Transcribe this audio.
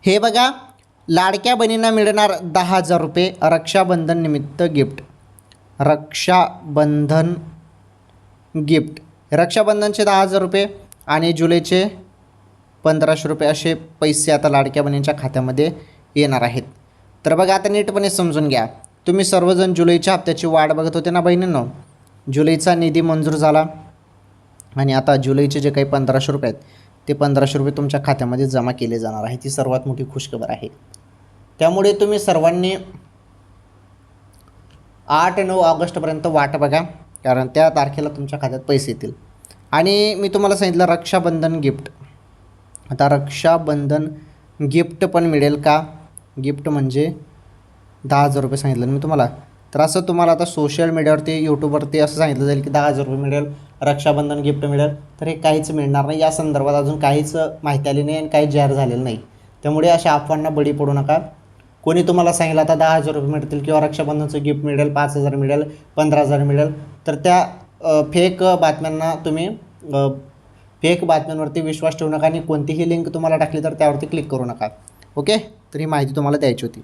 हे बघा, लाडक्या बहिणींना मिळणार 10,000 रुपये रक्षाबंधन निमित्त गिफ्ट. रक्षाबंधन गिफ्ट, रक्षाबंधनचे 10,000 रुपये आणि जुलैचे 1,500 रुपये असे पैसे आता लाडक्या बहिणींच्या खात्यामध्ये येणार आहेत. तर बघा, आता नीटपणे समजून घ्या. तुम्ही सर्वजण जुलैच्या हप्त्याची वाट बघत होते ना बहिणींनो. जुलैचा निधी मंजूर झाला आणि आता जुलैचे जे काही 1,500 रुपये आहेत ते 1,500 रुपये तुमच्या खात्यामध्ये जमा केले जाणार आहे. ती सर्वात मोठी खुशखबर आहे. त्यामुळे तुम्ही सर्वांनी 8-9 ऑगस्टपर्यंत वाट बघा, कारण त्या तारखेला तुमच्या खात्यात पैसे येतील. आणि मी तुम्हाला सांगितलं रक्षाबंधन गिफ्ट. आता रक्षाबंधन गिफ्ट पण मिळेल का? गिफ्ट म्हणजे 10,000 रुपये सांगितलं मी तुम्हाला. तर असं तुम्हाला आता सोशल मीडियावरती, यूट्यूबवरती असं सांगितलं जाईल की 10,000 रुपये मिळेल, रक्षाबंधन गिफ्ट मिळेल. तर हे काहीच मिळणार नाही. या संदर्भात अजून काहीच माहिती आली नाही आणि काही जाहीर झालेलं नाही. त्यामुळे अशा अफवांना बळी पडू नका. कोणी तुम्हाला सांगितलं आता 10,000 रुपये मिळतील किंवा रक्षाबंधनचं गिफ्ट मिळेल, 5,000 मिळेल, 15,000 मिळेल, तर त्या फेक बातम्यांना तुम्ही फेक बातम्यांवरती विश्वास ठेवू नका आणि कोणतीही लिंक तुम्हाला टाकली तर त्यावरती क्लिक करू नका. ओके, तर ही माहिती तुम्हाला द्यायची होती.